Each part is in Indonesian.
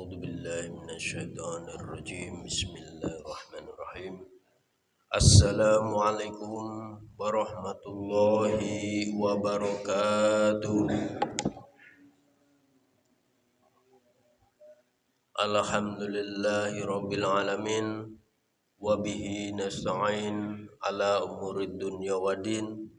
أعوذ بالله من الشيطان الرجيم بسم الله الرحمن الرحيم السلام عليكم ورحمة الله وبركاته. Alhamdulillahi rabbil alamin wa bihi nasta'in ala umurid dunya waddin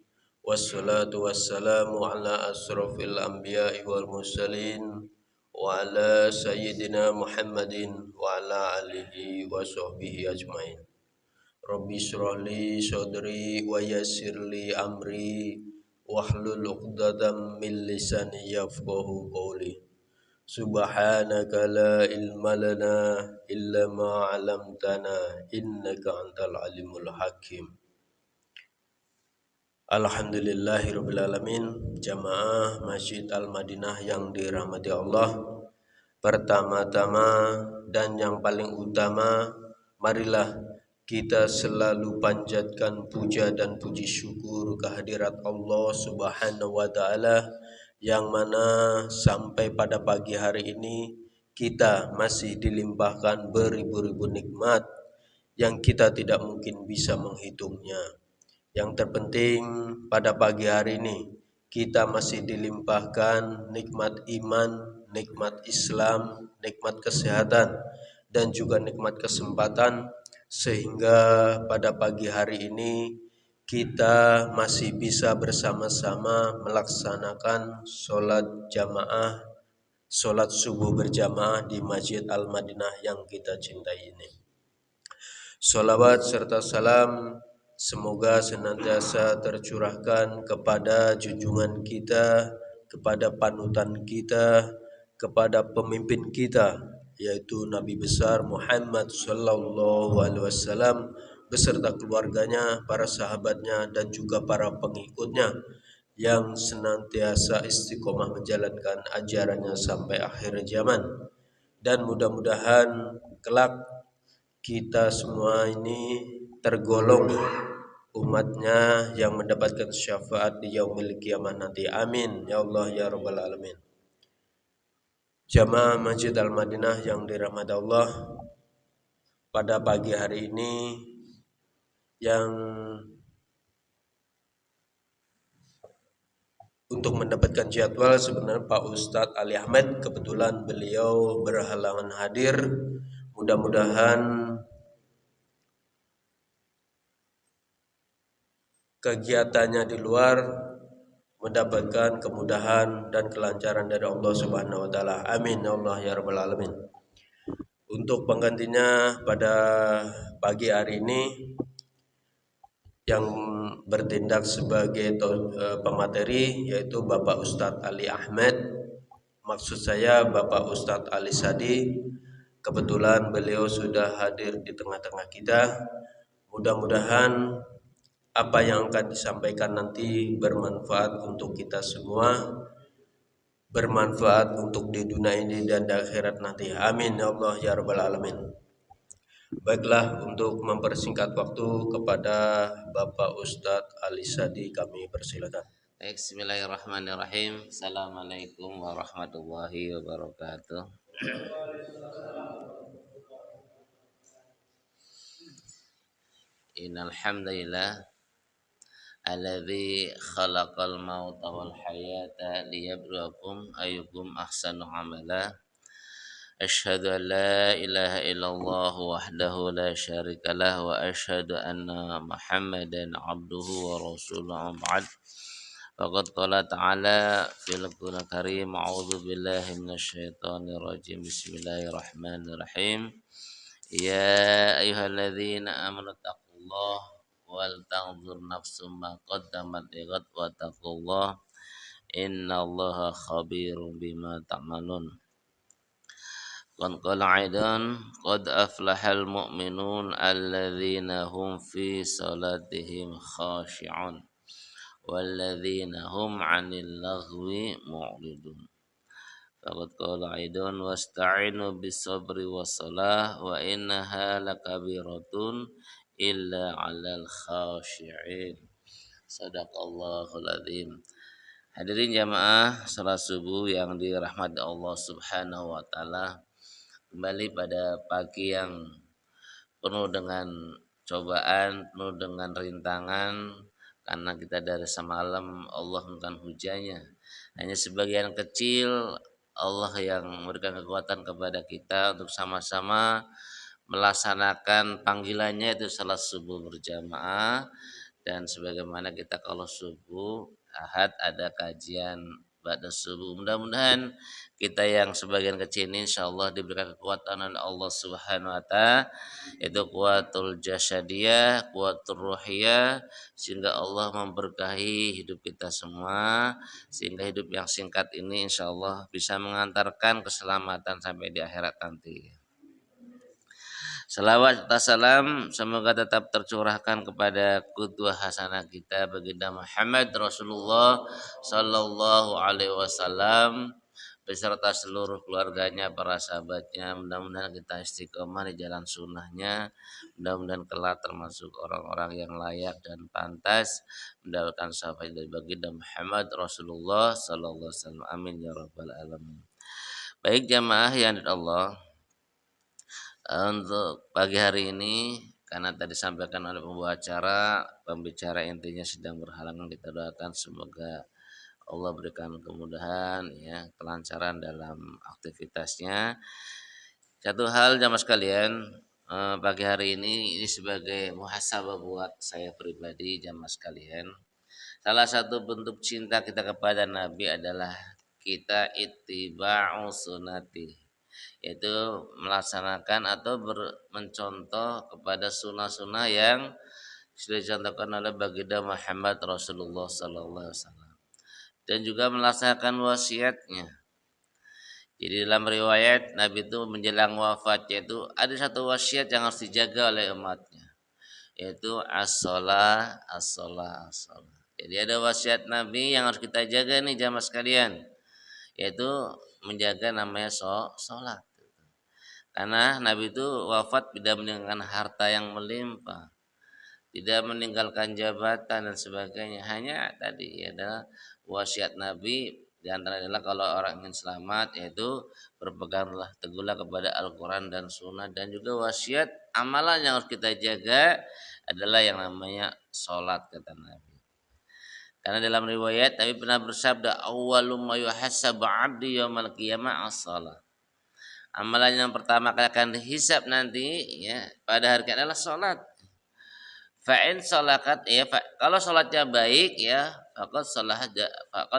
wassalatu wassalamu ala asrafil anbiya'i wal mursalin wa ala sayyidina Muhammadin wa ala alihi wa sahbihi ajmain. Rabbi shrah li sadri wa yassir li amri wahlul 'uqdatam min lisani yafqahu qawli. Subhanaka la ilma lana illa ma 'allamtana innaka antal alimul hakim. Alhamdulillahirabbil alamin. Jamaah Masjid Al-Madinah yang dirahmati Allah. Pertama-tama dan yang paling utama, marilah kita selalu panjatkan puja dan puji syukur kehadirat Allah Subhanahu wa taala yang mana sampai pada pagi hari ini kita masih dilimpahkan beribu-ribu nikmat yang kita tidak mungkin bisa menghitungnya. Yang terpenting pada pagi hari ini kita masih dilimpahkan nikmat iman, nikmat Islam, nikmat kesehatan dan juga nikmat kesempatan, sehingga pada pagi hari ini kita masih bisa bersama-sama melaksanakan sholat jamaah, sholat subuh berjamaah di Masjid Al-Madinah yang kita cintai ini. Sholawat serta salam semoga senantiasa tercurahkan kepada junjungan kita, kepada panutan kita, kepada pemimpin kita, yaitu Nabi besar Muhammad sallallahu alaihi wasallam beserta keluarganya, para sahabatnya dan juga para pengikutnya yang senantiasa istiqomah menjalankan ajarannya sampai akhir zaman. Dan mudah-mudahan kelak kita semua ini tergolong umatnya yang mendapatkan syafaat di yaumil qiyamah nanti. Amin ya Allah ya rabbal alamin. Jamaah Masjid Al-Madinah yang dirahmati Allah, pada pagi hari ini yang untuk mendapatkan jadwal sebenarnya Pak Ustadz Ali Ahmed, kebetulan beliau berhalangan hadir. Mudah-mudahan kegiatannya di luar mendapatkan kemudahan dan kelancaran dari Allah Subhanahu wa taala. Amin ya Allah ya rabbal alamin. Untuk penggantinya pada pagi hari ini yang bertindak sebagai pemateri yaitu Bapak Ustadz Ali Ahmed. Maksud saya Bapak Ustadz Ali Sadi. Kebetulan beliau sudah hadir di tengah-tengah kita. Mudah-mudahan apa yang akan disampaikan nanti bermanfaat untuk kita semua, bermanfaat untuk di dunia ini dan di akhirat nanti. Amin ya Allah ya rabbal alamin. Baiklah, untuk mempersingkat waktu kepada Bapak Ustadz Ali Sadi kami persilakan. Bismillahirrahmanirrahim. Assalamualaikum warahmatullahi wabarakatuh. Innal hamdalillah alladzi khalaqal mauta wal hayata liyabluwakum ayyukum ahsanu amala. Asyhadu an la ilaha illallah wahdahu la syarikalah wa asyhadu anna Muhammadan abduhu wa rasuluhu ba'd. Faqad qala ta'ala fil Qur'anil Karim, a'udzu billahi minasyaitonir rajim. Bismillahirrahmanirrahim. Ya ayyuhalladzina amanu taqullaha wal tanzur nafsum ma qaddamat lighad wa taqullaha innallaha khabirum bima ta'malun. Qad qala aidan qad aflahal mu'minun alladzina hum fi salatihim khashi'un walladzina hum 'anil laghwi mu'ridun. Faqad qala aidan wasta'inu bis sabri wassalah wa innaha lakabiratun illa 'alal khashi'in. Sadaqallahul adzim. Hadirin jamaah salat subuh yang dirahmati Allah Subhanahu wa taala. kembali pada pagi yang penuh dengan cobaan, penuh dengan rintangan, karena kita dari semalam Allah bukan hujannya. Hanya sebagian kecil Allah yang memberikan kekuatan kepada kita untuk sama-sama melaksanakan panggilannya itu salat subuh berjamaah. Dan sebagaimana kita kalau subuh Ahad ada kajian pada subuh, mudah-mudahan kita yang sebagian kecil ini insyaallah diberikan kekuatan oleh Allah Subhanahu wa taala, itu kuatul jasadiyah, kuatul ruhiyah, sehingga Allah memberkahi hidup kita semua, sehingga hidup yang singkat ini insyaallah bisa mengantarkan keselamatan sampai di akhirat nanti. Salawat serta salam semoga tetap tercurahkan kepada qudwah hasanah kita baginda Muhammad Rasulullah sallallahu alaihi wasallam beserta seluruh keluarganya, para sahabatnya. Mudah-mudahan kita istiqomah di jalan sunnahnya. Mudah-mudahan kelak termasuk orang-orang yang layak dan pantas mendapatkan syafaat dari baginda Muhammad Rasulullah sallallahu alaihi wasallam. Amin ya rabbal alamin. Baik jamaah yang dirahmati Allah, untuk pagi hari ini karena tadi disampaikan oleh pembicara intinya sedang berhalangan, kita doakan semoga Allah berikan kemudahan ya, kelancaran dalam aktivitasnya. Satu hal jamaah sekalian, pagi hari ini sebagai muhasabah buat saya pribadi jamaah sekalian. Salah satu bentuk cinta kita kepada Nabi adalah kita ittiba'u sunnati, yaitu melaksanakan atau mencontoh kepada sunnah-sunnah yang sudah dicontohkan oleh baginda Muhammad Rasulullah sallallahu alaihi wasallam, dan juga melaksanakan wasiatnya. Jadi dalam riwayat Nabi itu menjelang wafatnya itu ada satu wasiat yang harus dijaga oleh umatnya, yaitu as-shalah, as-shalah, as-shalah. Jadi ada wasiat Nabi yang harus kita jaga nih jamaah sekalian, yaitu menjaga namanya sholat. Karena Nabi itu wafat tidak meninggalkan harta yang melimpah, tidak meninggalkan jabatan dan sebagainya. Hanya tadi adalah wasiat Nabi, di antara adalah kalau orang ingin selamat yaitu berpeganglah teguhlah kepada Al-Quran dan Sunnah. Dan juga wasiat amalan yang harus kita jaga adalah yang namanya sholat, kata Nabi. Karena dalam riwayat Nabi pernah bersabda, awwalum ma yuhasabu 'abdi yaumal qiyamah as-shalah. Amalan yang pertama kali akan dihisab nanti ya pada hari kiamat adalah sholat. Fa'in sholakat ya kalau sholatnya baik ya faqad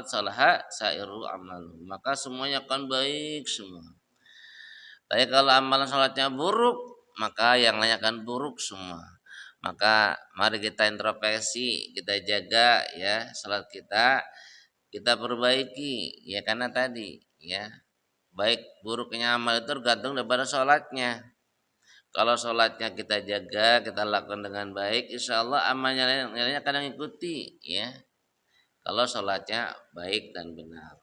salaha sairu amalu, maka semuanya akan baik semua. Tapi kalau amalan sholatnya buruk, maka yang lain akan buruk semua. Maka mari kita introspeksi, kita jaga ya sholat kita perbaiki ya, karena tadi ya baik buruknya amal itu tergantung daripada sholatnya. Kalau sholatnya kita jaga, kita lakukan dengan baik, insya Allah amalnya lainnya akan mengikuti ya. Kalau sholatnya baik dan benar.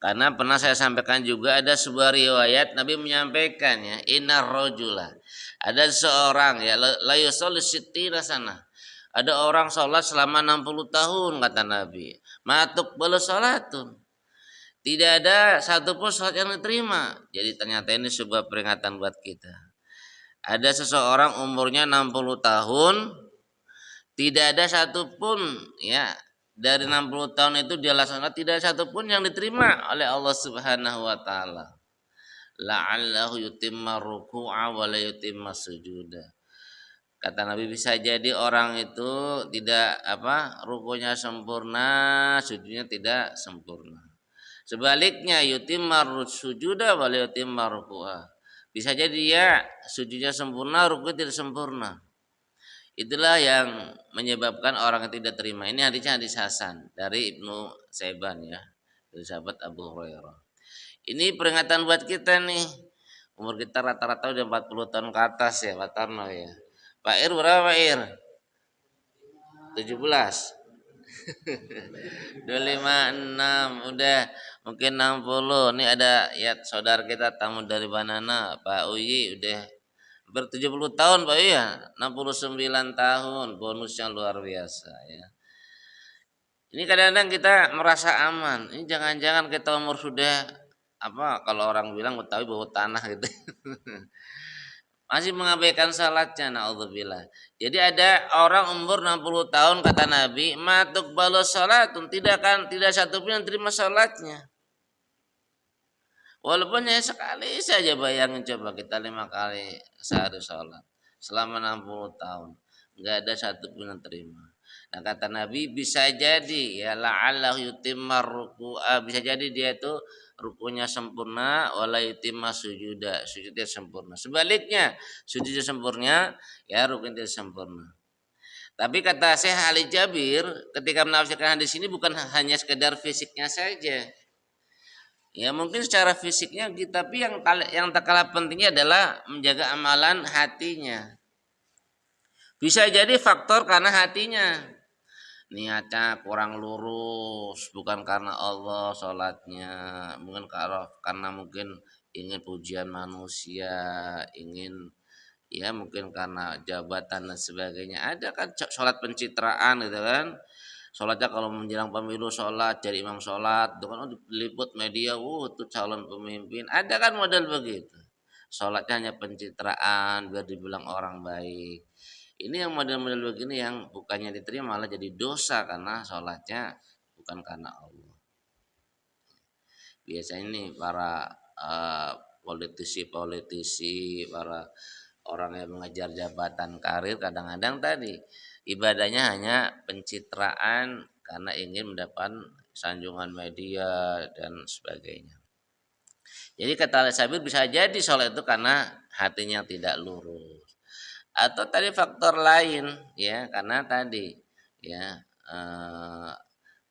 Karena pernah saya sampaikan juga ada sebuah riwayat Nabi menyampaikan ya, innar rajula, ada seorang ya la yusalli sittina sana. Ada orang sholat selama 60 tahun kata Nabi. Matuk bala sholatun. Tidak ada satupun sholat yang diterima. Jadi ternyata ini sebuah peringatan buat kita. Ada seseorang umurnya 60 tahun, tidak ada satupun ya dari 60 tahun itu dia laksanakan, tidak ada satupun yang diterima oleh Allah Subhanahu wa taala. La'allahu yutimma ruku'a wa la yutimma sujuda. Kata Nabi bisa jadi orang itu tidak rukunya sempurna, sujudnya tidak sempurna. Sebaliknya yutimma sujuda wa la yutimma ruku'a. Bisa jadi ya sujudnya sempurna, rukuk tidak sempurna. Itulah yang menyebabkan orang yang tidak terima. Ini hadis Hasan dari Ibnu Saiban ya, dari sahabat Abu Hurairah. Ini peringatan buat kita nih. Umur kita rata-rata udah 40 tahun ke atas ya, Pak Tarno ya. Pak Ir berapa Pak Ir? 17. 256 udah mungkin 60. Ini ada ya saudara kita tamu dari Banana, Pak Uyi udah hampir 70 tahun Pak Uyi ya, 69 tahun, bonusnya luar biasa ya. Ini kadang-kadang kita merasa aman. Ini jangan-jangan kita umur sudah apa kalau orang bilang Betawi bau tanah gitu. Masih mengabaikan salatnya, naudzubillah. Jadi ada orang umur 60 tahun kata Nabi, matuk balos salatun, tidak satu pun yang terima salatnya. Walaupun hanya sekali saja, bayangin coba kita 5 kali sehari salat selama 60 tahun, nggak ada satu pun yang terima. Nah kata Nabi bisa jadi ya la'allahu yutimmar ruku'a, bisa jadi dia itu rukunya sempurna wala yutimma sujuda, sujudnya sempurna. Sebaliknya sujudnya sempurna ya rukunya tidak sempurna. Tapi kata Syekh Ali Jabir ketika menafsirkan hadis ini bukan hanya sekedar fisiknya saja. Ya mungkin secara fisiknya gitu, tapi yang tak kalah pentingnya adalah menjaga amalan hatinya. Bisa jadi faktor karena hatinya niatnya kurang lurus, bukan karena Allah sholatnya, mungkin karena mungkin ingin pujian manusia, ingin ya mungkin karena jabatan dan sebagainya. Ada kan sholat pencitraan gitu kan. Sholatnya kalau menjelang pemilu sholat jadi imam sholat, itu kan diliput media, itu calon pemimpin. Ada kan model begitu. Sholatnya hanya pencitraan biar dibilang orang baik. Ini yang model-model begini yang bukannya diterima malah jadi dosa karena sholatnya bukan karena Allah. Biasanya nih para politisi-politisi, para orang yang mengejar jabatan karir kadang-kadang tadi ibadahnya hanya pencitraan karena ingin mendapat sanjungan media dan sebagainya. Jadi kata Al-Sabir bisa jadi sholat itu karena hatinya tidak lurus. Atau tadi faktor lain ya karena tadi ya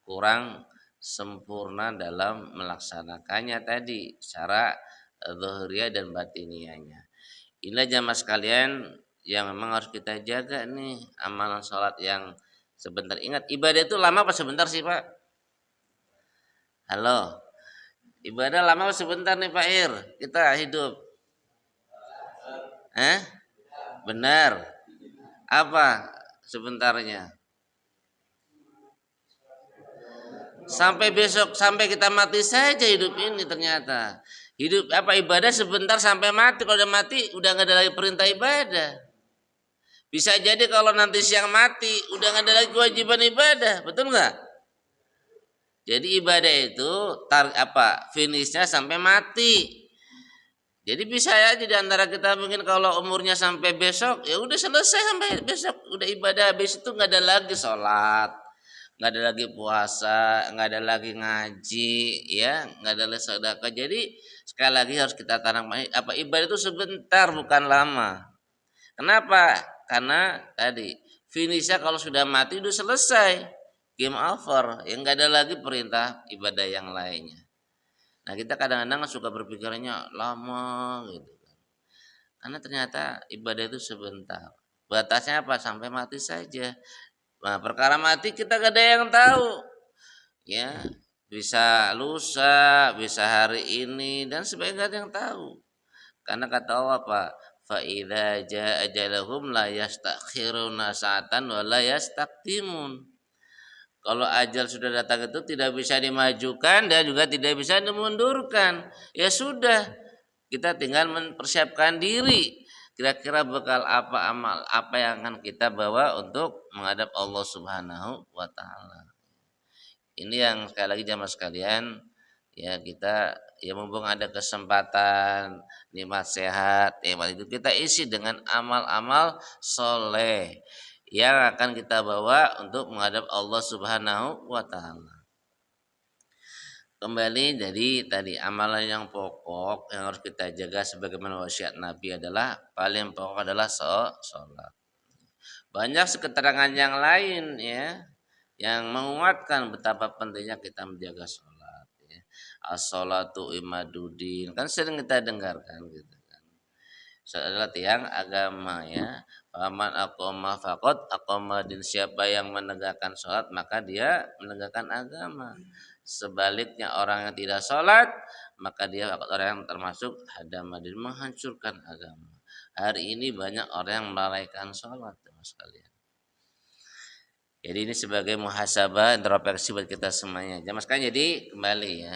kurang sempurna dalam melaksanakannya tadi secara zahiriyah dan batiniahnya. Inilah jamaah sekalian yang memang harus kita jaga nih amalan sholat yang sebentar. Ingat ibadah itu lama apa sebentar sih Pak? Halo, ibadah lama apa sebentar nih Pak Ir? Kita hidup. Benar. Apa sebentarnya? Sampai besok, sampai kita mati saja hidup ini ternyata. Hidup apa ibadah sebentar sampai mati. Kalau udah mati udah nggak ada lagi perintah ibadah. Bisa jadi kalau nanti siang mati udah nggak ada lagi kewajiban ibadah, betul nggak? Jadi ibadah itu finishnya sampai mati. Jadi bisa ya di antara kita mungkin kalau umurnya sampai besok ya udah selesai sampai besok udah ibadah, habis itu nggak ada lagi sholat, nggak ada lagi puasa, nggak ada lagi ngaji, ya nggak ada lagi sedekah. Jadi sekali lagi harus kita tanam ibadah itu sebentar bukan lama. Kenapa? Karena tadi finishnya kalau sudah mati udah selesai, game over, yang nggak ada lagi perintah ibadah yang lainnya. Nah kita kadang-kadang suka berpikirannya lama gitu kan. Karena ternyata ibadah itu sebentar. Batasnya apa? Sampai mati saja. Nah perkara mati kita gak ada yang tahu. Ya bisa lusa, bisa hari ini dan sebagainya gak ada yang tahu. Karena kata Allah apa? Fa idza jaa ajaluhum la yastakhiruna sa'atan wa la yastaqdimun. Kalau ajal sudah datang itu tidak bisa dimajukan dan juga tidak bisa dimundurkan. Ya sudah, kita tinggal mempersiapkan diri. Kira-kira bekal apa amal apa yang akan kita bawa untuk menghadap Allah Subhanahu wa taala. Ini yang sekali lagi jamaah sekalian, ya kita ya mumpung ada kesempatan nikmat sehat, nikmat itu kita isi dengan amal-amal soleh yang akan kita bawa untuk menghadap Allah Subhanahu wa taala. Kembali dari tadi amalan yang pokok yang harus kita jaga sebagaimana wasiat Nabi adalah paling pokok adalah sholat. Banyak keterangan yang lain ya yang menguatkan betapa pentingnya kita menjaga sholat. Ya. As-sholatu imaduddin kan sering kita dengarkan gitu kan. Adalah tiang agama ya. Faman aqoma faqad aqoma din, siapa yang menegakkan sholat maka dia menegakkan agama. Sebaliknya orang yang tidak sholat maka dia orang yang termasuk hadamadin, menghancurkan agama. Hari ini banyak orang yang melalaikan sholat sekalian. Jadi ini sebagai muhasabah introspeksi buat kita semuanya. Jamaah sekalian, jadi kembali ya.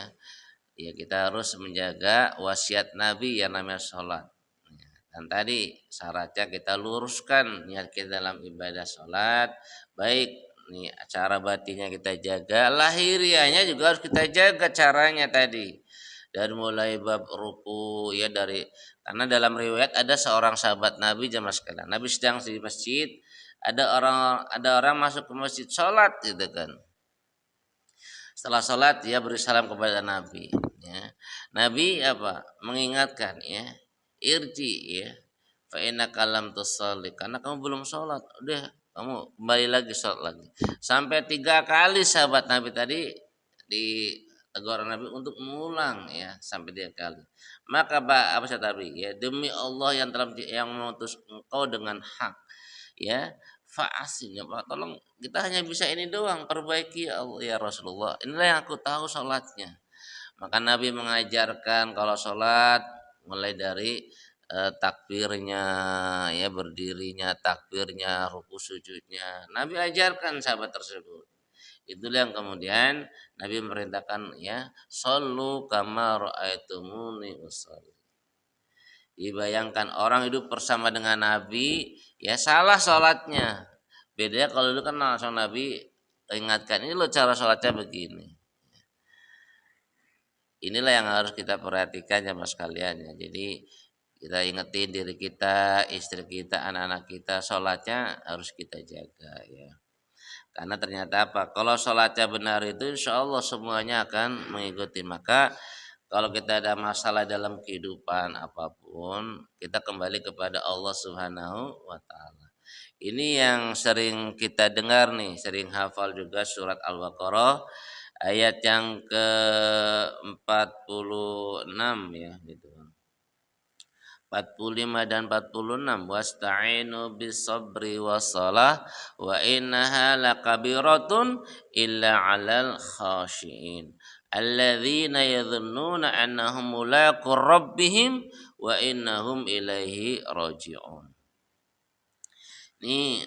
Ya kita harus menjaga wasiat Nabi yang namanya sholat. Ya, dan tadi syaratnya kita luruskan niat kita dalam ibadah sholat, baik nih cara batinnya kita jaga, lahiriahnya juga harus kita jaga caranya tadi. Dari mulai bab ruku ya dari karena dalam riwayat ada seorang sahabat Nabi jamaah sekalian. Nabi sedang di masjid, ada orang masuk ke masjid sholat gitu kan. Setelah sholat dia beri salam kepada Nabi. Ya. Nabi apa? Mengingatkan ya, irji ya, fa innaka lam tusalli karena kamu belum sholat. Udah kamu kembali lagi sholat lagi. Sampai 3 kali sahabat Nabi tadi ditegur Nabi untuk mengulang ya sampai 3 kali. Maka apa kata Nabi ya demi Allah yang mengutus engkau dengan hak ya fa'asin ya Pak tolong kita hanya bisa ini doang perbaiki ya Allah ya Rasulullah inilah yang aku tahu sholatnya maka Nabi mengajarkan kalau sholat mulai dari takbirnya ya berdirinya takbirnya ruku sujudnya Nabi ajarkan sahabat tersebut itulah yang kemudian Nabi memerintahkan ya shollu kama ra'aitumuni usolli. Dibayangkan orang hidup bersama dengan Nabi, ya salah sholatnya. Bedanya kalau dulu kan langsung Nabi ingatkan, ini lo cara sholatnya begini. Inilah yang harus kita perhatikan ya mas kalian ya. Jadi kita ingetin diri kita, istri kita, anak-anak kita, sholatnya harus kita jaga ya. Karena ternyata apa? Kalau sholatnya benar itu insya Allah semuanya akan mengikuti. Maka kalau kita ada masalah dalam kehidupan apapun, kita kembali kepada Allah Subhanahu wa taala. Ini yang sering kita dengar nih, sering hafal juga surat Al-Baqarah ayat yang ke-46 ya gitu. 45 dan 46 wasta'inu bis-sabri was-salah wa innaha lakabiratun illa 'alal khashiin alladzina yadhunnuna annahum mulaqu rabbihim wa innahum ilaihi raji'un. Ini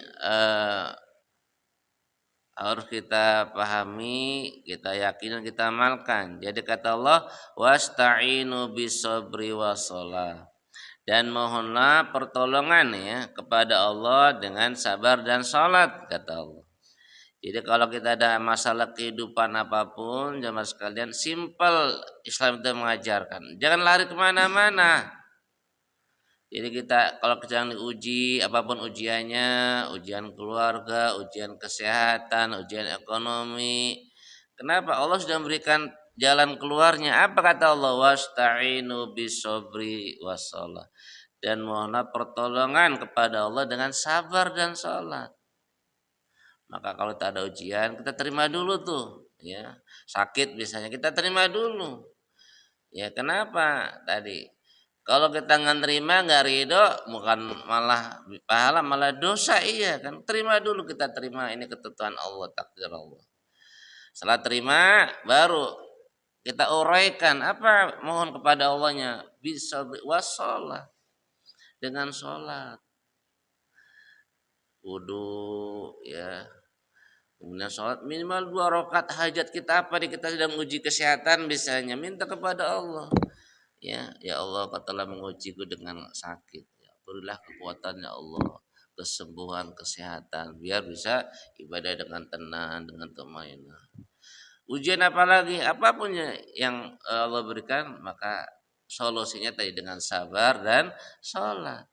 harus kita pahami, kita yakin dan kita amalkan. Jadi kata Allah wasta'inu bis-sabri was-salah dan mohonlah pertolongan ya kepada Allah dengan sabar dan salat kata Allah. Jadi kalau kita ada masalah kehidupan apapun jemaah sekalian simpel Islam itu mengajarkan. Jangan lari kemana-mana. Jadi kita kalau sedang diuji apapun ujiannya, ujian keluarga, ujian kesehatan, ujian ekonomi. Kenapa? Allah sudah memberikan jalan keluarnya. Apa kata Allah? Wasta'inu bisobri wassalah. Dan mohonlah pertolongan kepada Allah dengan sabar dan sholat. Maka kalau tak ada ujian kita terima dulu tuh, ya sakit misalnya kita terima dulu. Ya kenapa tadi? Kalau kita nggak terima nggak ridho, bukan malah pahala malah dosa iya kan? Terima dulu kita terima ini ketentuan Allah takdir Allah. Setelah terima baru kita uraikan apa mohon kepada Allahnya bisa wassalah dengan sholat wudu ya kemudian sholat minimal 2 rakaat hajat kita apa di kita sedang uji kesehatan misalnya minta kepada Allah ya Allah kau telah mengujiku dengan sakit ya, berilah kekuatan ya Allah kesembuhan kesehatan biar bisa ibadah dengan tenang dengan tumainah ujian apalagi apapun yang Allah berikan maka solusinya tadi dengan sabar dan sholat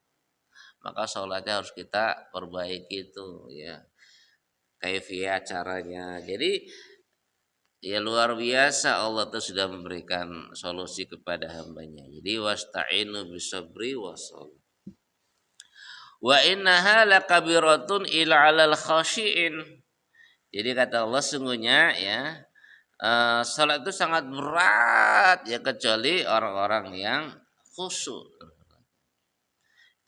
maka sholatnya harus kita perbaiki itu ya kaifiyah caranya jadi ya luar biasa Allah tuh sudah memberikan solusi kepada hambanya jadi wasta'inu bisabri wassalah wa innaha lakabiratun ila 'alal khashiin jadi kata Allah sungguhnya ya salat itu sangat berat ya kecuali orang-orang yang khusyuk.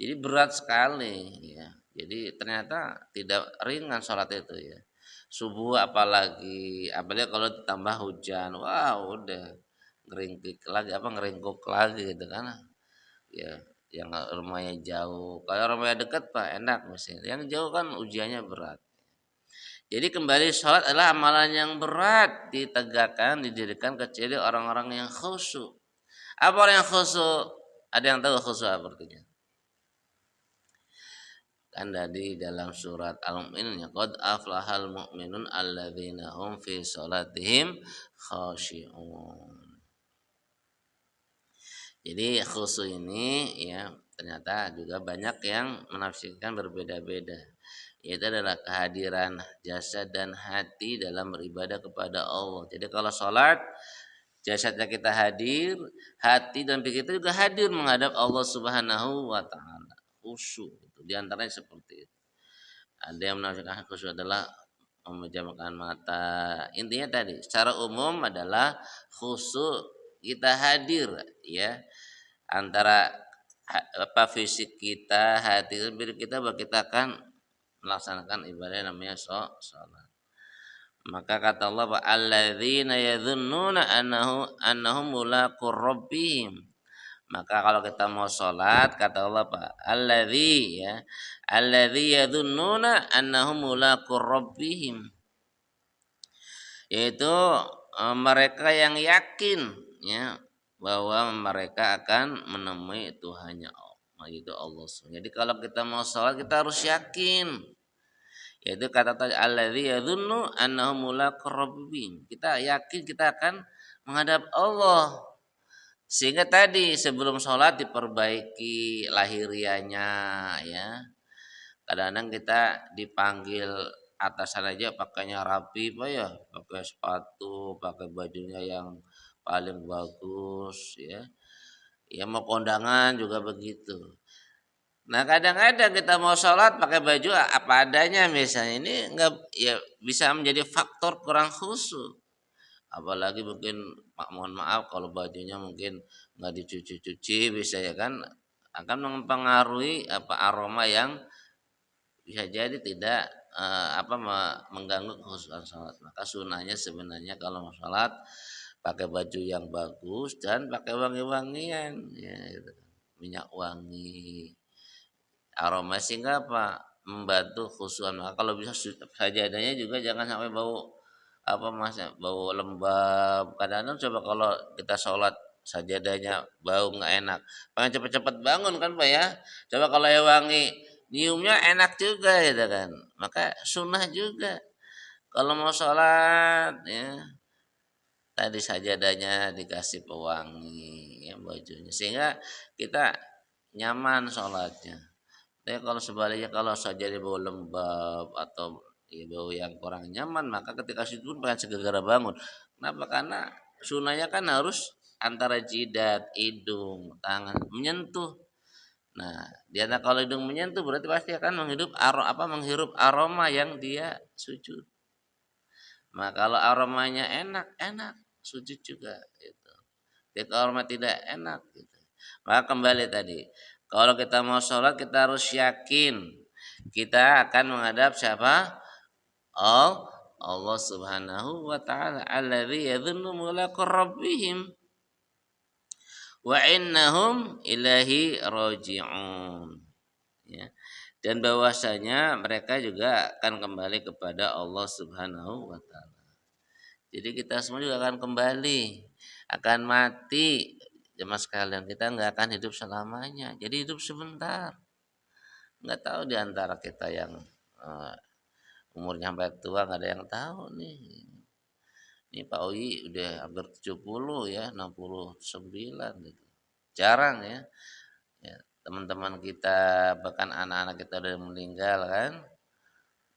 Jadi berat sekali ya. Jadi ternyata tidak ringan sholat itu ya. Subuh apalagi kalau ditambah hujan, wow udah ngeringkuk lagi gitu kan. Ya, yang rumahnya jauh. Kalau rumahnya dekat Pak enak mesin. Yang jauh kan ujiannya berat. Jadi kembali sholat adalah amalan yang berat ditegakkan, didirikan kecuali orang-orang yang khusyuk. Apa orang yang khusyuk? Ada yang tahu khusyuk apa artinya? Kan tadi dalam surat Al-Mu'minun ya, qad aflahal mu'minun alladzina hum fi sholatihim khashi'un. Jadi khusyuk ini ya ternyata juga banyak yang menafsirkan berbeda-beda. Yaitu adalah kehadiran jasad dan hati dalam beribadah kepada Allah. Jadi kalau sholat jasadnya kita hadir, hati dan pikir kita juga hadir menghadap Allah Subhanahu wa taala. Khusyuk itu di antaranya seperti itu. Ada yang menafsirkan khusyuk adalah memejamkan mata. Intinya tadi secara umum adalah khusyuk kita hadir ya antara apa fisik kita, hati dan diri kita bahwa kita akan melaksanakan ibadah yang namanya sholat. Maka kata Allah, alladzina yadhunnuna annahum mulaqur rabbihim. Maka kalau kita mau sholat kata Allah Pak, alladzi yadhunnuna annahum mulaqur rabbihim, yaitu mereka yang yakin ya bahwa mereka akan menemui Tuhannya yaitu Allah. Jadi kalau kita mau sholat kita harus yakin, yaitu kata tadi alladzi yadhunnu annahum mulaqur rabbihim. Kita yakin kita akan menghadap Allah. Sehingga tadi sebelum sholat diperbaiki lahirianya ya. Kadang-kadang kita dipanggil atasan aja pakainya rapi Pak ya, pakai sepatu, pakai bajunya yang paling bagus ya. Ya mau kondangan juga begitu. Nah kadang-kadang kita mau sholat pakai baju apa adanya misalnya, ini nggak ya bisa menjadi faktor kurang khusyuk. Apalagi mungkin mohon maaf kalau bajunya mungkin nggak dicuci-cuci bisa ya kan, akan mempengaruhi apa aroma yang bisa jadi tidak mengganggu kekhusyukan sholat. Maka sunnahnya sebenarnya kalau mau sholat pakai baju yang bagus dan pakai wangi-wangian ya gitu. Minyak wangi, aroma sehingga apa membantu khusyukan. Maka kalau bisa sajadahnya juga jangan sampai bau apa mas ya, bau lembab. Kadang-kadang coba kalau kita sholat sajadahnya bau nggak enak, pengen cepet-cepet bangun kan Pak ya. Coba kalau yang wangi nyiumnya enak juga gitu kan. Maka sunnah juga kalau mau sholat ya tadi sajadahnya dikasih pewangi ya bajunya sehingga kita nyaman sholatnya. Tapi kalau sebaliknya kalau saja bau lembab atau ya, bau yang kurang nyaman maka ketika situ pun pengen segera bangun. Kenapa? Karena sunahnya kan harus antara jidat, hidung, tangan menyentuh. Nah, dia kalau hidung menyentuh berarti pasti akan menghirup aroma yang dia sujud. Nah, kalau aromanya enak, enak sujud juga gitu. Jadi kalau aroma tidak enak gitu. Maka kembali tadi, kalau kita mau sholat kita harus yakin kita akan menghadap siapa? Allah Subhanahu wa taala alladzi yadhunnu mulaqar rabbihim wa innahum ilahi raji'un. Ya. Dan bahwasanya mereka juga akan kembali kepada Allah Subhanahu wa taala. Jadi kita semua juga akan kembali, akan mati. Jemaah sekalian, kita nggak akan hidup selamanya. Jadi hidup sebentar. Nggak tahu di antara kita yang umurnya sampai tua nggak ada yang tahu nih. Ini Pak Oyi udah hampir 70 ya, 69 gitu. Jarang ya. Ya, teman-teman kita bahkan anak-anak kita udah meninggal kan.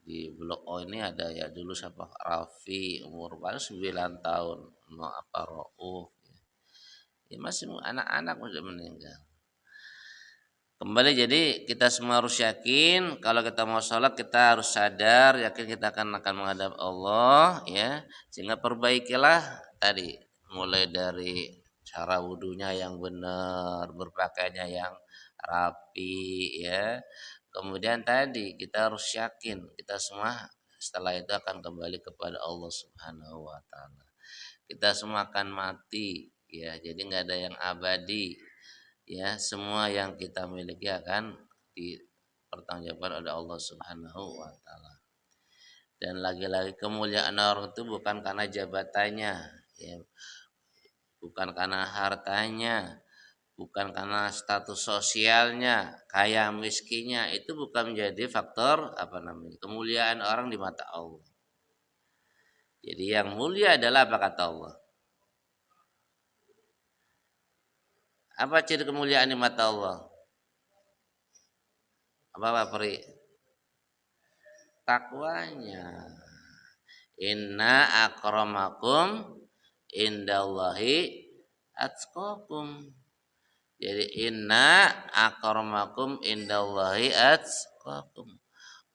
Di Blok O ini ada ya dulu siapa Raffi umur paling 9 tahun, mau apa Rauf. Ya masih anak-anak udah meninggal. Kembali jadi kita semua harus yakin kalau kita mau sholat kita harus sadar yakin kita akan menghadap Allah ya, sehingga perbaikilah tadi mulai dari cara wudhunya yang benar, berpakaiannya yang rapi ya. Kemudian tadi kita harus yakin kita semua setelah itu akan kembali kepada Allah Subhanahu wa taala. Kita semua akan mati ya, jadi nggak ada yang abadi ya, semua yang kita miliki akan dipertanggungjawabkan oleh Allah Subhanahu wa taala. Dan lagi-lagi kemuliaan orang itu bukan karena jabatannya, ya, bukan karena hartanya, bukan karena status sosialnya, kaya miskinnya, itu bukan menjadi faktor kemuliaan orang di mata Allah. Jadi yang mulia adalah apa kata Allah? Apa ciri kemuliaan di mata Allah? Apa Peri? Takwanya. Inna akramakum indallahi atqakum. Jadi inna akramakum indallahi atqakum.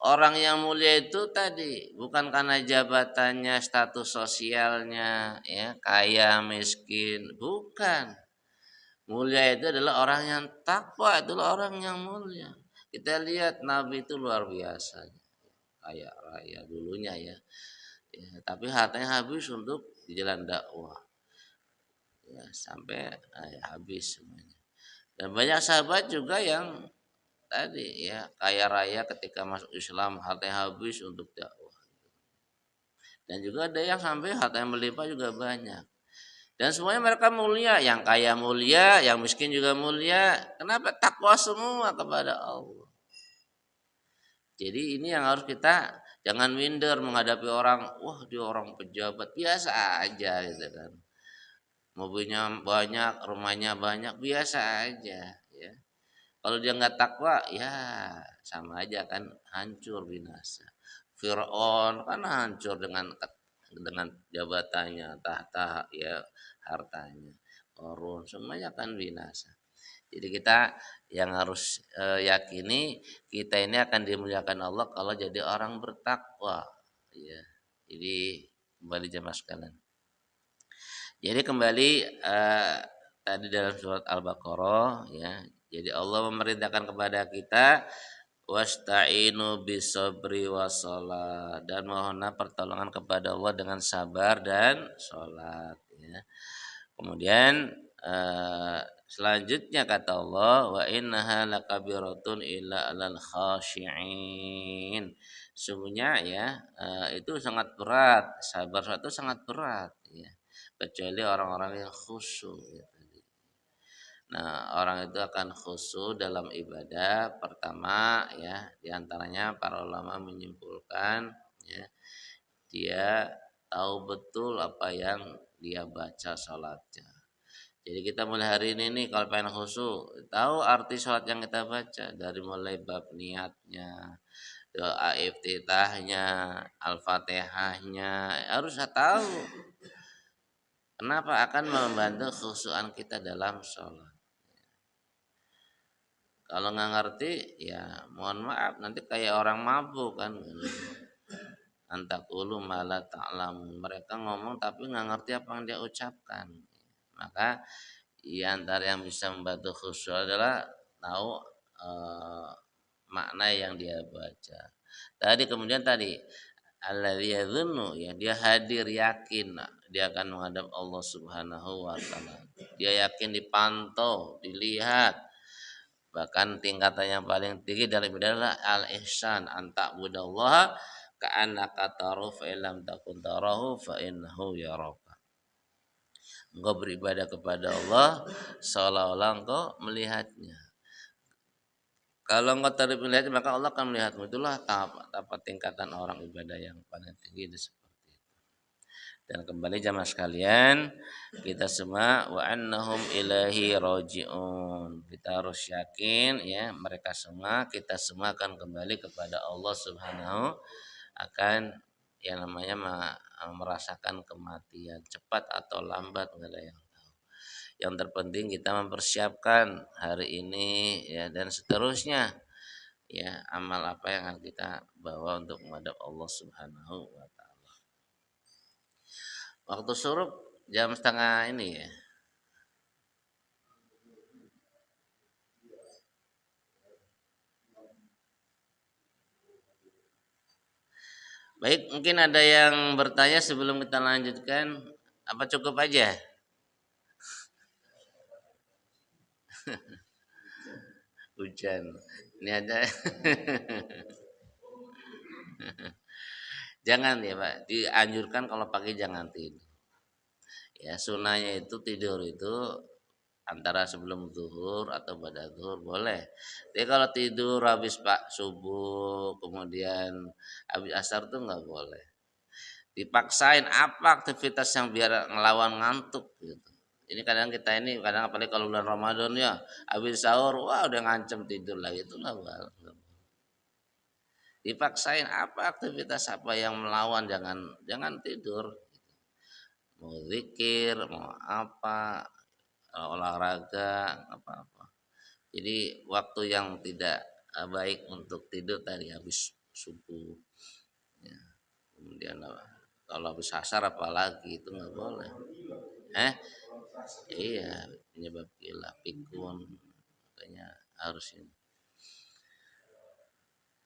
Orang yang mulia itu tadi bukan karena jabatannya, status sosialnya, ya, kaya, miskin, bukan. Mulia itu adalah orang yang takwa, itulah orang yang mulia. Kita lihat Nabi itu luar biasa, kaya raya dulunya ya. Ya, tapi hartanya habis untuk di jalan dakwah. Ya, sampai habis semuanya. Dan banyak sahabat juga yang tadi ya kaya raya ketika masuk Islam hartanya habis untuk dakwah. Dan juga ada yang sampai hartanya melimpah juga banyak. Dan semuanya mereka mulia, yang kaya mulia, yang miskin juga mulia. Kenapa? Takwa semua kepada Allah. Jadi ini yang harus kita jangan minder menghadapi orang, wah dia orang pejabat, biasa aja gitu kan. Mobilnya banyak, rumahnya banyak, biasa aja ya. Kalau dia nggak takwa, ya sama aja kan hancur binasa. Fir'aun kan hancur dengan jabatannya, tahta ya hartanya. Korun semuanya kan binasa. Jadi kita yang harus yakini kita ini akan dimuliakan Allah kalau jadi orang bertakwa. Ya. Jadi kembali jemaah sekalian. Jadi kembali tadi dalam surat Al-Baqarah ya. Jadi Allah memerintahkan kepada kita wasta'inu bisabri wassalat dan mohonlah pertolongan kepada Allah dengan sabar dan sholat ya. Kemudian selanjutnya kata Allah wa innaha lakabiratun illa 'alal khashi'in. Sungguhnya ya itu sangat berat, sabar itu sangat berat ya. Kecuali orang-orang yang khusyuk ya. Nah, orang itu akan khusyuk dalam ibadah. Pertama ya, diantaranya para ulama menyimpulkan ya, dia tahu betul apa yang dia baca sholatnya. Jadi kita mulai hari ini nih kalau pengen khusyuk, tahu arti sholat yang kita baca dari mulai bab niatnya, doa iftitahnya, al-fatihahnya, harus tahu. Kenapa? Akan membantu khusyukan kita dalam sholat. Kalau nggak ngerti, ya mohon maaf nanti kayak orang mabuk kan. Antakulu malah ta'lamun. Mereka ngomong tapi nggak ngerti apa yang dia ucapkan. Maka antara yang bisa membantu khusyuk adalah tahu makna yang dia baca. Kemudian alladzi yadhunnu ya dia hadir yakin dia akan menghadap Allah Subhanahu wa taala. Dia yakin dipantau, dilihat. Bahkan tingkatan yang paling tinggi dalam ibadah adalah al-ihsan, anta'budallaha ka'annaka tarahu fa illam takun tarahu fa innahu yaraka. Engkau beribadah kepada Allah seolah-olah engkau melihatnya. Kalau engkau tidak melihat maka Allah akan melihatmu. Itulah tahap tingkatan orang ibadah yang paling tinggi seperti itu. Dan kembali jamaah sekalian, kita semua wa annahum ilahi rajiun. Kita harus yakin ya, kita semua akan kembali kepada Allah Subhanahu akan yang namanya merasakan kematian cepat atau lambat enggak ada yang tahu. Yang terpenting kita mempersiapkan hari ini ya dan seterusnya ya amal apa yang akan kita bawa untuk menghadap Allah Subhanahu wa taala. Waktu surup jam setengah ini ya. Baik, mungkin ada yang bertanya sebelum kita lanjutkan. Apa cukup aja? Hujan. Ini ada. Jangan ya Pak, dianjurkan kalau pagi jangan tidur. Ya sunnahnya itu tidur itu antara sebelum zuhur atau pada zuhur boleh. Tapi kalau tidur habis Pak subuh kemudian habis asar tuh nggak boleh. Dipaksain apa aktivitas yang biar ngelawan ngantuk gitu. Ini kadang kita ini kadang apalagi kalau bulan Ramadan ya habis sahur wah udah ngancem tidur lagi itu nggak boleh. Dipaksain apa aktivitas apa yang melawan jangan jangan tidur. Mau zikir, mau apa, olahraga, apa-apa. Jadi waktu yang tidak baik untuk tidur tadi habis subuh, ya. Kemudian kalau habis asar apalagi itu nggak boleh. Eh, iya penyebab gila, pikun, makanya harus ini.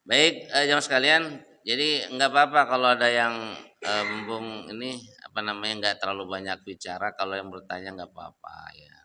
Baik, jamaah sekalian, jadi nggak apa-apa kalau ada yang mumpung ini apa namanya nggak terlalu banyak bicara, kalau yang bertanya nggak apa-apa ya.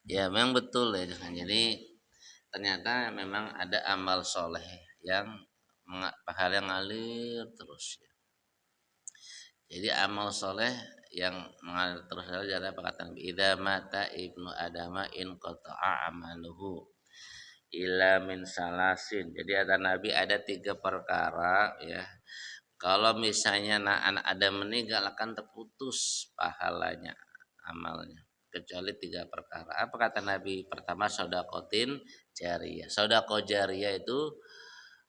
Ya memang betul ya. Jadi ternyata memang ada amal soleh yang pahala yang ngalir terus ya. Jadi amal soleh yang mengalir terus adalah apa kata Nabi idza mata ibnu adama in qata'a amaluhu ila min salasin. Jadi kata Nabi ada 3 perkara ya. Kalau misalnya anak Adam meninggal akan terputus pahalanya amalnya kecuali 3 perkara. Apa kata Nabi? Pertama sodakotin jariyah. Sodako jariyah itu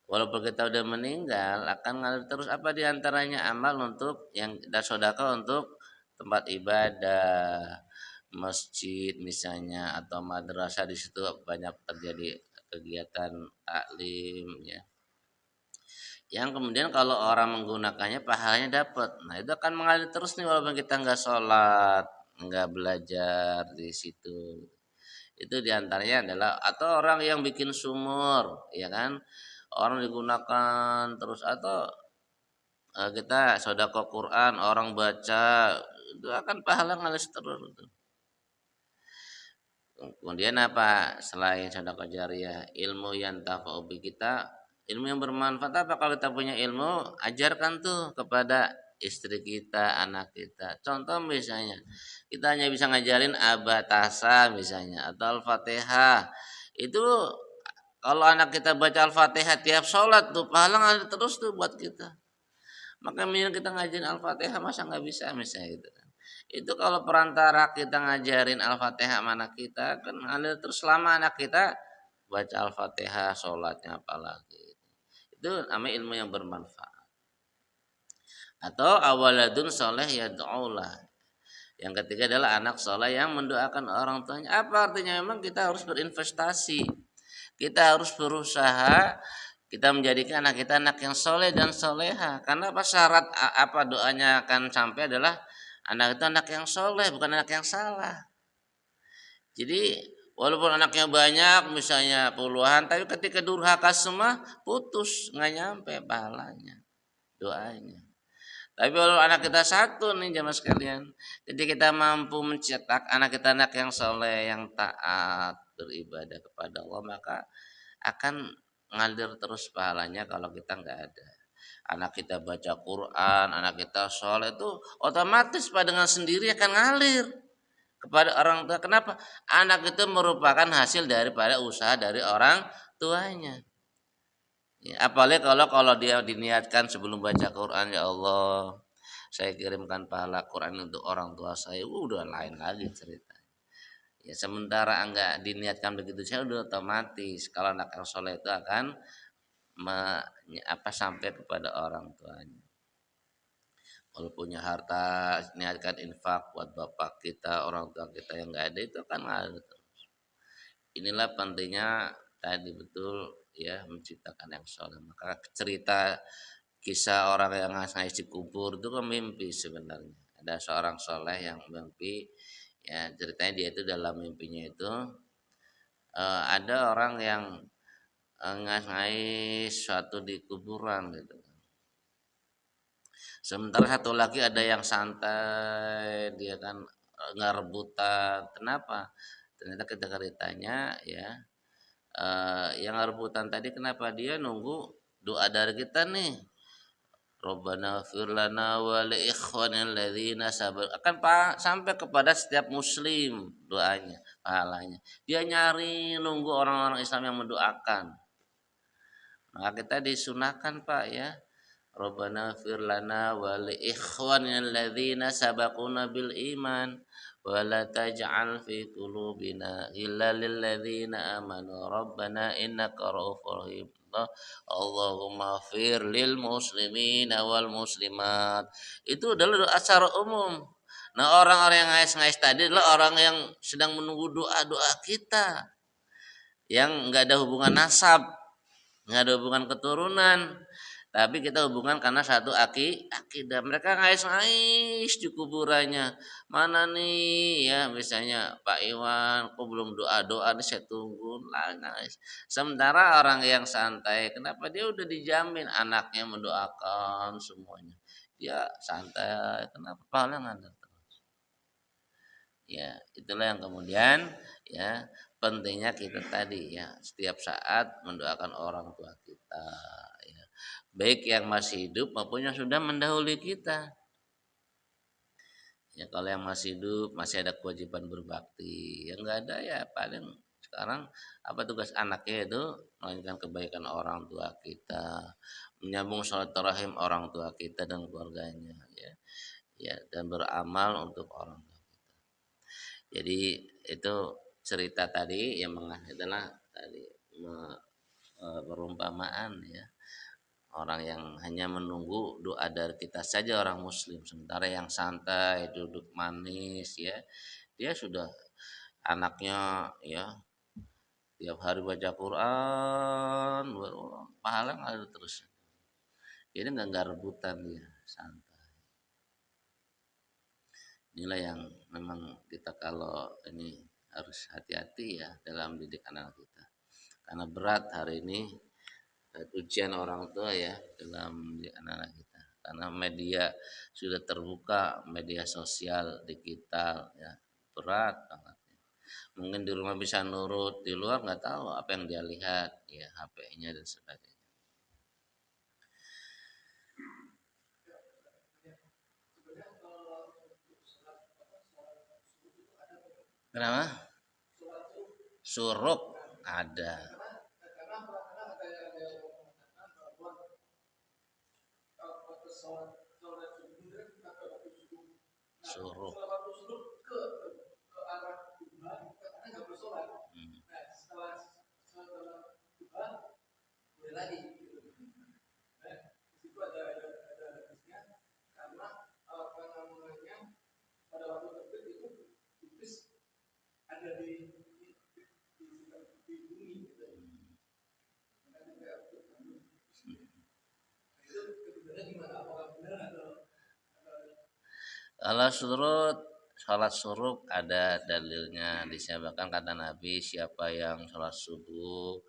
walaupun kita udah meninggal akan ngalir terus apa diantaranya amal untuk yang dan sodako untuk tempat ibadah, masjid misalnya atau madrasah di situ banyak terjadi kegiatan taklim ya. Yang kemudian kalau orang menggunakannya pahalanya dapat. Nah itu akan mengalir terus nih walaupun kita nggak sholat, nggak belajar di situ. Itu diantaranya adalah atau orang yang bikin sumur, ya kan? Orang digunakan terus atau kita sodako Quran orang baca itu akan pahala ngalir terus. Kemudian apa selain sedekah jariyah ilmu yang tafa'u kita ilmu yang bermanfaat apa kalau kita punya ilmu ajarkan tuh kepada istri kita anak kita contoh misalnya kita hanya bisa ngajarin abatasa misalnya atau al-fatihah itu kalau anak kita baca al-fatihah tiap sholat tuh pahala ngalir terus tuh buat kita maka minimal kita ngajarin al-fatihah masa nggak bisa misalnya gitu. Itu kalau perantara kita ngajarin Al-Fatihah sama anak kita kan ada terus selama anak kita baca Al-Fatihah sholatnya apalagi itu namanya ilmu yang bermanfaat atau awaladun soleh ya do'ulah yang ketiga adalah anak soleh yang mendoakan orang tuanya apa artinya memang kita harus berinvestasi kita harus berusaha kita menjadikan anak kita anak yang soleh dan soleha karena apa syarat apa doanya akan sampai adalah anak itu anak yang soleh bukan anak yang salah. Jadi walaupun anaknya banyak misalnya puluhan tapi ketika durhaka semua putus nggak nyampe pahalanya doanya. Tapi kalau anak kita satu nih jamaah sekalian, jadi kita mampu mencetak anak kita anak yang soleh, yang taat beribadah kepada Allah maka akan ngalir terus pahalanya kalau kita nggak ada. Anak kita baca Quran, anak kita soleh itu otomatis pada dengan sendiri akan ngalir kepada orang tua. Kenapa? Anak itu merupakan hasil daripada usaha dari orang tuanya. Ya, apalagi kalau dia diniatkan sebelum baca Quran ya Allah, saya kirimkan pahala Quran untuk orang tua saya, udah lain lagi cerita. Ya sementara enggak diniatkan begitu saya udah otomatis kalau anak yang soleh itu akan sampai kepada orang tuanya. Kalau punya harta niatkan infak buat bapak kita, orang tua kita yang nggak ada itu kan ada terus. Inilah pentingnya tadi betul ya menciptakan yang soleh. Maka cerita kisah orang yang ngisi kubur itu kan mimpi sebenarnya. Ada seorang soleh yang mimpi ya ceritanya dia itu dalam mimpinya itu ada orang yang ngais suatu di kuburan gitu. Sementara satu lagi ada yang santai, dia kan nggak rebutan. Kenapa? Ternyata ketika ditanya ya, yang rebutan tadi kenapa dia nunggu doa dari kita nih. Rabbana fir lana wa li ikhwanil ladzina sabar. Akan sampai kepada setiap muslim doanya, pahalanya. Dia nyari nunggu orang-orang Islam yang mendoakan. Maka kita disunahkan Pak ya. Rabbana fir lana wa li ikhwanina alladzina sabaquna bil iman wa la taj'al fi qulubina ghillan lil ladzina amanu rabbana innaka ra'ufur rahim. Allahumma fir lil muslimina wal muslimat. Itu adalah doa secara umum. Nah, orang-orang yang ngais-ngais tadi adalah orang yang sedang menunggu doa-doa kita yang enggak ada hubungan nasab, nggak ada hubungan keturunan, tapi kita hubungan karena satu akidah. Mereka ngais-ngais di kuburannya, mana nih ya misalnya Pak Iwan kok belum doa-doa nih, saya tunggu lah ngais. Sementara orang yang santai kenapa dia udah dijamin anaknya mendoakan semuanya, dia santai kenapa pahala ada terus. Ya itulah yang kemudian ya pentingnya kita tadi ya setiap saat mendoakan orang tua kita ya, baik yang masih hidup maupun yang sudah mendahului kita. Ya kalau yang masih hidup masih ada kewajiban berbakti, yang enggak ada ya paling sekarang apa tugas anaknya itu melakukan kebaikan orang tua kita, menyambung silaturahim orang tua kita dan keluarganya ya. Ya dan beramal untuk orang tua kita. Jadi itu cerita tadi yang adalah tadi perumpamaan ya, orang yang hanya menunggu doa dari kita saja orang muslim, sementara yang santai duduk manis ya dia sudah anaknya ya tiap hari baca Quran pahala ngalir terus, jadi nggak rebutan dia santai. Inilah yang memang kita kalau ini harus hati-hati ya dalam didik anak kita, karena berat hari ini ujian orang tua ya dalam didik anak kita, karena media sudah terbuka, media sosial digital ya berat banget. Mungkin di rumah bisa nurut, di luar nggak tahu apa yang dia lihat ya HP-nya dan sebagainya. Kenapa? Suruk ada. Suruk. Kalau surut, sholat suruk ada dalilnya, disebutkan kata Nabi siapa yang sholat subuh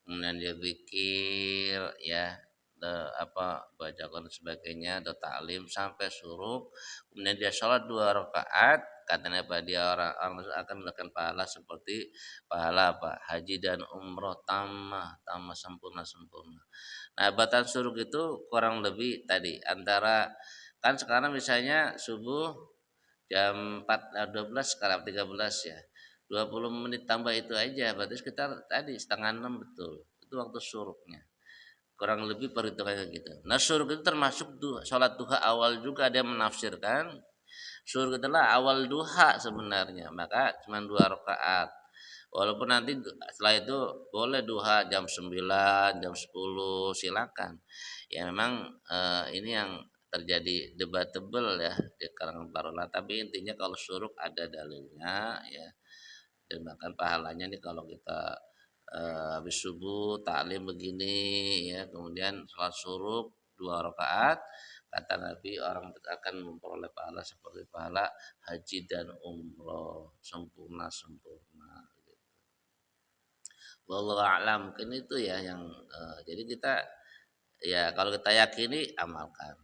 kemudian dia zikir ya baca Quran dan sebagainya atau taklim sampai suruk kemudian dia sholat 2 rakaat, katanya apa dia orang akan mendapatkan pahala seperti pahala haji dan umroh tamah sempurna. Nah batasan suruk itu kurang lebih tadi antara, kan sekarang misalnya subuh jam 4.12 sekarang 13 ya, 20 menit tambah itu aja berarti sekitar tadi setengah 6 betul itu waktu suruknya, kurang lebih perhitungannya gitu. Nah suruk itu termasuk sholat duha awal juga, ada yang menafsirkan suruk adalah awal duha sebenarnya, maka cuma 2 rakaat. Walaupun nanti setelah itu boleh duha jam 9, jam 10 silakan. Ya memang ini yang terjadi debatable ya di kalangan para ulama. Tapi intinya kalau syuruk ada dalilnya ya, dan bahkan pahalanya nih kalau kita habis subuh taklim begini ya, kemudian sholat syuruk 2 rakaat, kata Nabi orang itu akan memperoleh pahala seperti pahala haji dan umroh sempurna sempurna. Wallahu a'lam, mungkin itu ya yang jadi kita ya kalau kita yakini amalkan,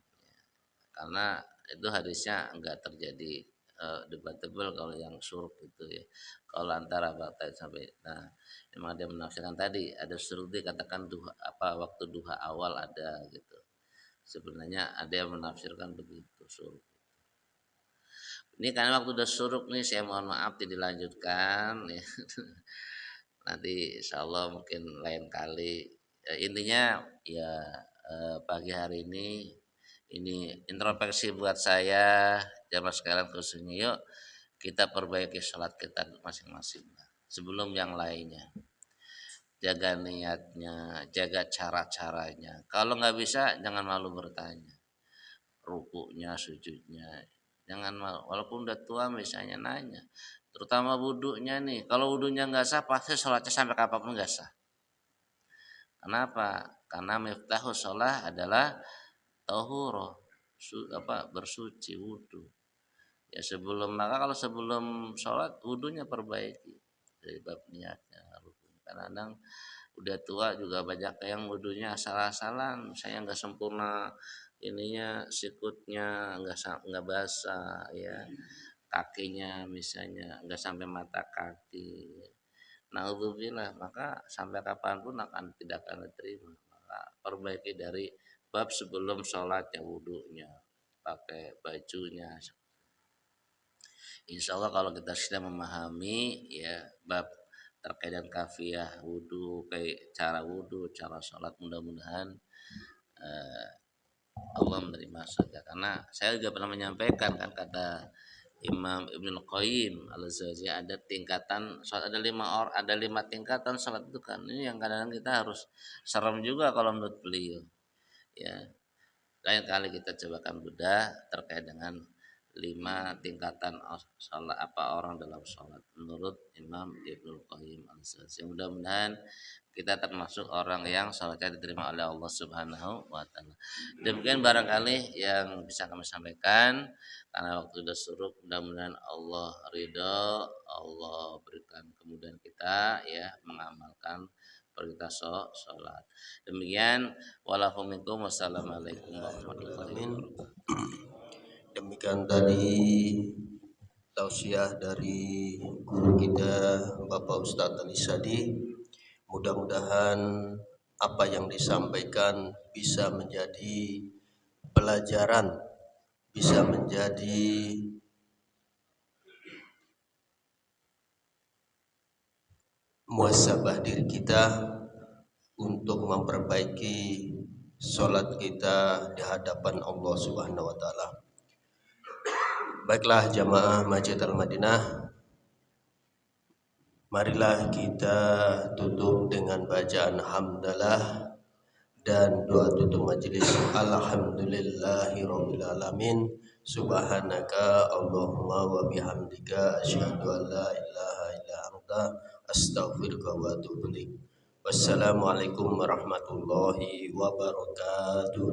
karena itu hadisnya enggak terjadi debatable kalau yang suruk itu ya. Kalau antara batai sampai nah memang dia menafsirkan tadi ada suruk dikatakan duha apa waktu duha awal ada gitu. Sebenarnya ada yang menafsirkan begitu suruk. Ini karena waktu udah suruk nih saya mohon maaf tidak dilanjutkan ya. Nanti insya Allah mungkin lain kali. Ya, intinya ya pagi hari ini introspeksi buat saya jamaah sekalian khususnya, yuk kita perbaiki sholat kita masing-masing sebelum yang lainnya. Jaga niatnya, jaga cara-caranya. Kalau nggak bisa jangan malu bertanya. Rukuknya, sujudnya, jangan malu. Walaupun udah tua misalnya nanya. Terutama wudhunya nih. Kalau wudhunya nggak sah pasti sholatnya sampai kapanpun nggak sah. Kenapa? Karena miftahus sholat adalah tahuro, bersuci wudhu. Ya sebelum maka kalau sebelum sholat wudhunya perbaiki dari bab niatnya. Kadang-kadang udah tua juga banyak yang wudhunya asal-asalan, saya nggak sempurna ininya sikutnya nggak basah ya, kakinya misalnya nggak sampai mata kaki. Naudzubillah, maka sampai kapanpun akan tidak akan diterima. Maka perbaiki dari bab sebelum sholatnya wudhunya, pakai bajunya. Insya Allah kalau kita sudah memahami ya bab terkait dengan kafiyah wudhu, kayak cara wudhu, cara sholat, mudah-mudahan eh, Allah menerima saja. Karena saya juga pernah menyampaikan kan kata Imam Ibnu Qayyim Al-Jauzi ada tingkatan sholat, ada lima tingkatan sholat itu kan. Ini yang kadang-kadang kita harus serem juga kalau menurut beliau. Ya, lain kali kita cobakan bedah terkait dengan 5 tingkatan sholat apa orang dalam sholat menurut Imam Ibnu Qayyim Al-Jauzi. Mudah-mudahan kita termasuk orang yang sholatnya diterima oleh Allah Subhanahu wa taala. Demikian barangkali yang bisa kami sampaikan karena waktu sudah surut. Mudah-mudahan Allah ridho, Allah berikan kemudahan kita ya mengamalkan perintah sholat. Demikian walafuminkum wassalamualaikum warahmatullahi wabarakatuh. Demikian tadi tausiah dari guru kita Bapak Ustadz Ali Sadi. Mudah-mudahan apa yang disampaikan bisa menjadi pelajaran, bisa menjadi muhasabah diri kita untuk memperbaiki sholat kita di hadapan Allah Subhanahu wa taala. Baiklah jamaah Masjid Al-Madinah, marilah kita tutup dengan bacaan hamdalah dan doa tutup majelis. Alhamdulillahirabbil alamin. Subhanaka Allahumma wa bihamdika asyhadu an la ilaha illa anta astaghfiruka wa atubu ilaik. Wassalamualaikum warahmatullahi wabarakatuh.